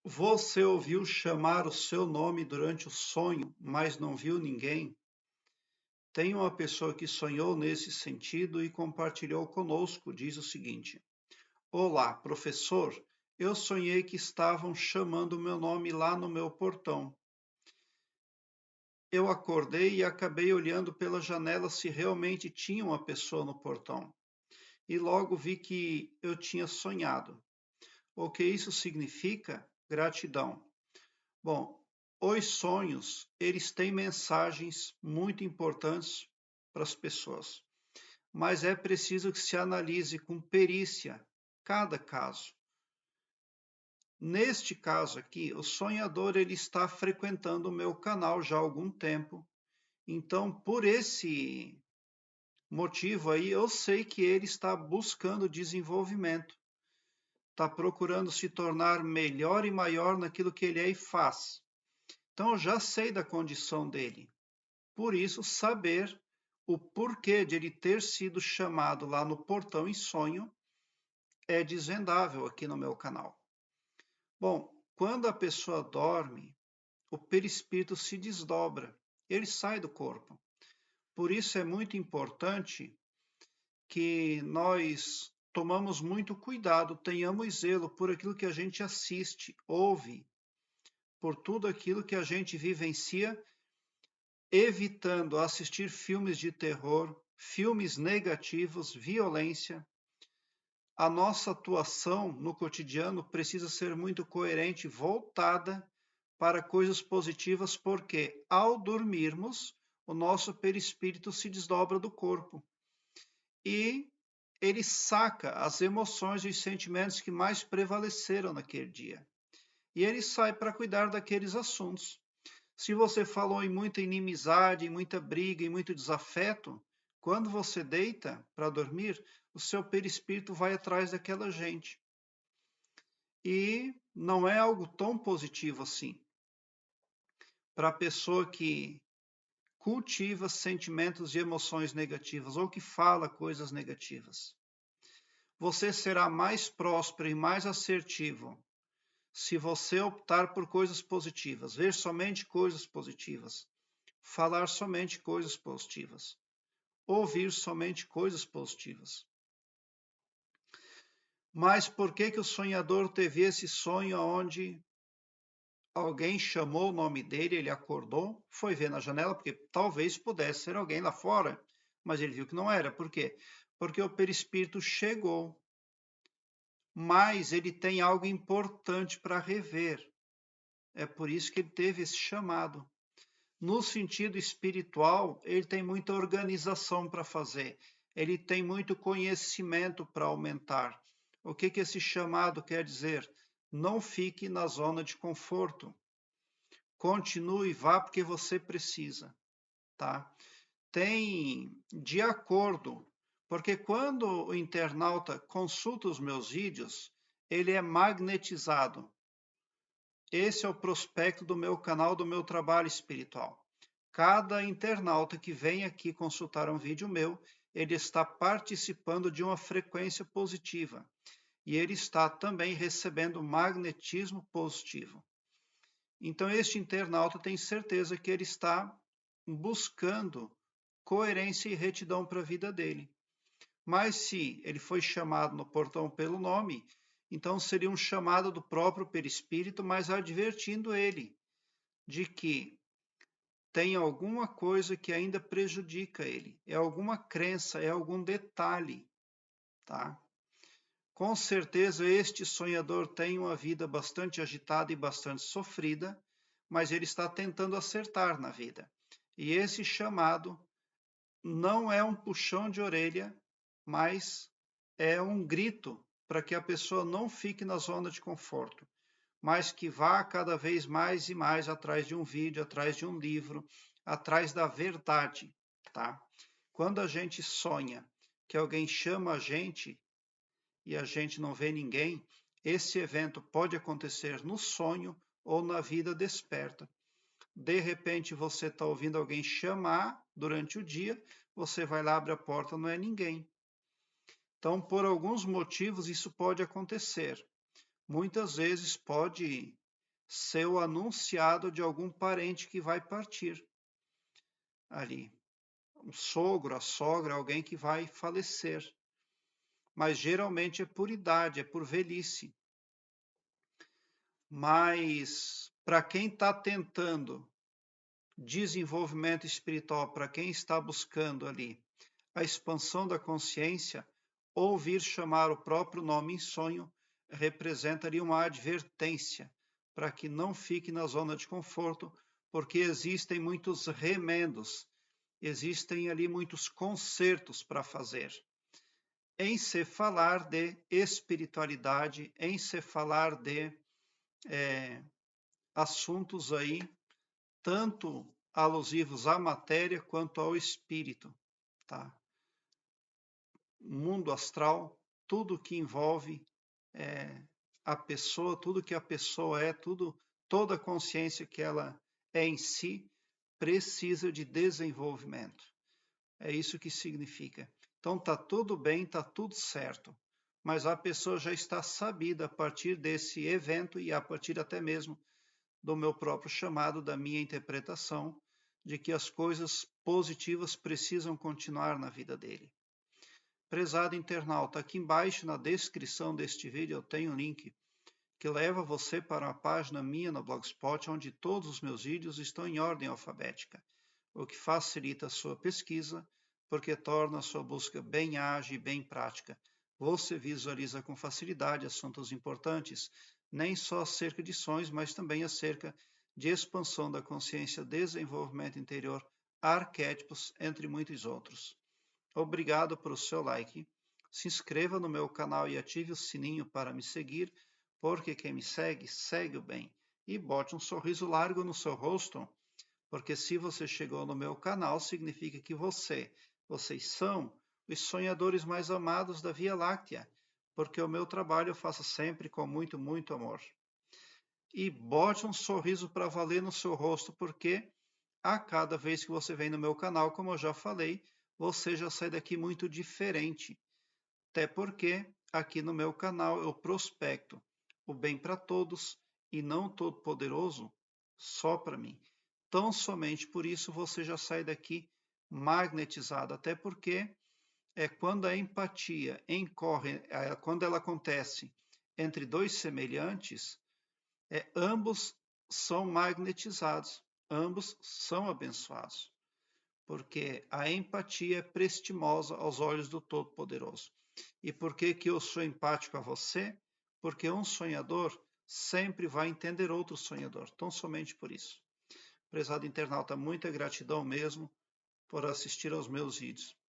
Você ouviu chamar o seu nome durante o sonho, mas não viu ninguém? Tem uma pessoa que sonhou nesse sentido e compartilhou conosco. Diz o seguinte: Olá, professor. Eu sonhei que estavam chamando o meu nome lá no meu portão. Eu acordei e acabei olhando pela janela se realmente tinha uma pessoa no portão. E logo vi que eu tinha sonhado. O que isso significa? Gratidão. Bom, os sonhos, eles têm mensagens muito importantes para as pessoas, mas é preciso que se analise com perícia cada caso. Neste caso aqui, o sonhador ele está frequentando o meu canal já há algum tempo, então por esse motivo aí eu sei que ele está buscando desenvolvimento, está procurando se tornar melhor e maior naquilo que ele é e faz. Então eu já sei da condição dele. Por isso, saber o porquê de ele ter sido chamado lá no portão em sonho é desvendável aqui no meu canal. Bom, quando a pessoa dorme, o perispírito se desdobra, ele sai do corpo. Por isso é muito importante que nós tomamos muito cuidado, tenhamos zelo por aquilo que a gente assiste, ouve, por tudo aquilo que a gente vivencia, evitando assistir filmes de terror, filmes negativos, violência. A nossa atuação no cotidiano precisa ser muito coerente, voltada para coisas positivas, porque ao dormirmos, o nosso perispírito se desdobra do corpo e ele saca as emoções e os sentimentos que mais prevaleceram naquele dia. E ele sai para cuidar daqueles assuntos. Se você falou em muita inimizade, em muita briga, em muito desafeto, quando você deita para dormir, o seu perispírito vai atrás daquela gente. E não é algo tão positivo assim. Para a pessoa que cultiva sentimentos e emoções negativas ou que fala coisas negativas. Você será mais próspero e mais assertivo se você optar por coisas positivas, ver somente coisas positivas, falar somente coisas positivas, ouvir somente coisas positivas. Mas por que que o sonhador teve esse sonho onde alguém chamou o nome dele, ele acordou, foi ver na janela, porque talvez pudesse ser alguém lá fora, mas ele viu que não era. Por quê? Porque o perispírito chegou, mas ele tem algo importante para rever. É por isso que ele teve esse chamado. No sentido espiritual, ele tem muita organização para fazer, ele tem muito conhecimento para aumentar. O que que esse chamado quer dizer? Não fique na zona de conforto. Continue, vá porque você precisa, tá? Tem de acordo, porque quando o internauta consulta os meus vídeos, ele é magnetizado. Esse é o prospecto do meu canal, do meu trabalho espiritual. Cada internauta que vem aqui consultar um vídeo meu, ele está participando de uma frequência positiva e ele está também recebendo magnetismo positivo. Então, este internauta tem certeza que ele está buscando coerência e retidão para a vida dele. Mas se ele foi chamado no portão pelo nome, então seria um chamado do próprio perispírito, mas advertindo ele de que tem alguma coisa que ainda prejudica ele, é alguma crença, é algum detalhe, tá? Com certeza este sonhador tem uma vida bastante agitada e bastante sofrida, mas ele está tentando acertar na vida. E esse chamado não é um puxão de orelha, mas é um grito para que a pessoa não fique na zona de conforto, mas que vá cada vez mais e mais atrás de um vídeo, atrás de um livro, atrás da verdade, tá? Quando a gente sonha que alguém chama a gente e a gente não vê ninguém, esse evento pode acontecer no sonho ou na vida desperta. De repente você está ouvindo alguém chamar durante o dia, você vai lá, abre a porta, não é ninguém. Então, por alguns motivos, isso pode acontecer. Muitas vezes pode ser o anunciado de algum parente que vai partir ali. Um sogro, a sogra, alguém que vai falecer. Mas geralmente é por idade, é por velhice. Mas para quem está tentando desenvolvimento espiritual, para quem está buscando ali a expansão da consciência, ouvir chamar o próprio nome em sonho representaria uma advertência para que não fique na zona de conforto, porque existem muitos remendos, existem ali muitos consertos para fazer. Em se falar de espiritualidade, em se falar de assuntos aí, tanto alusivos à matéria quanto ao espírito, tá? Mundo astral, tudo que envolve a pessoa, tudo que a pessoa é, toda a consciência que ela é em si, precisa de desenvolvimento. É isso que significa. Então tá tudo bem, tá tudo certo, mas a pessoa já está sabida a partir desse evento e a partir até mesmo do meu próprio chamado, da minha interpretação, de que as coisas positivas precisam continuar na vida dele. Prezado internauta, aqui embaixo na descrição deste vídeo eu tenho um link que leva você para uma página minha no Blogspot, onde todos os meus vídeos estão em ordem alfabética, o que facilita a sua pesquisa, porque torna a sua busca bem ágil e bem prática. Você visualiza com facilidade assuntos importantes, nem só acerca de sonhos, mas também acerca de expansão da consciência, desenvolvimento interior, arquétipos, entre muitos outros. Obrigado pelo seu like. Se inscreva no meu canal e ative o sininho para me seguir, porque quem me segue, segue o bem. E bote um sorriso largo no seu rosto, porque se você chegou no meu canal, significa que vocês são os sonhadores mais amados da Via Láctea, porque o meu trabalho eu faço sempre com muito, muito amor. E bote um sorriso para valer no seu rosto, porque a cada vez que você vem no meu canal, como eu já falei, você já sai daqui muito diferente. Até porque aqui no meu canal eu prospecto o bem para todos e não todo poderoso só para mim. Tão somente por isso você já sai daqui magnetizado, até porque é quando a empatia quando ela acontece entre dois semelhantes, ambos são magnetizados, ambos são abençoados, porque a empatia é prestimosa aos olhos do Todo-Poderoso. E por que eu sou empático a você? Porque um sonhador sempre vai entender outro sonhador, tão somente por isso. Prezado internauta, muita gratidão mesmo por assistir aos meus vídeos.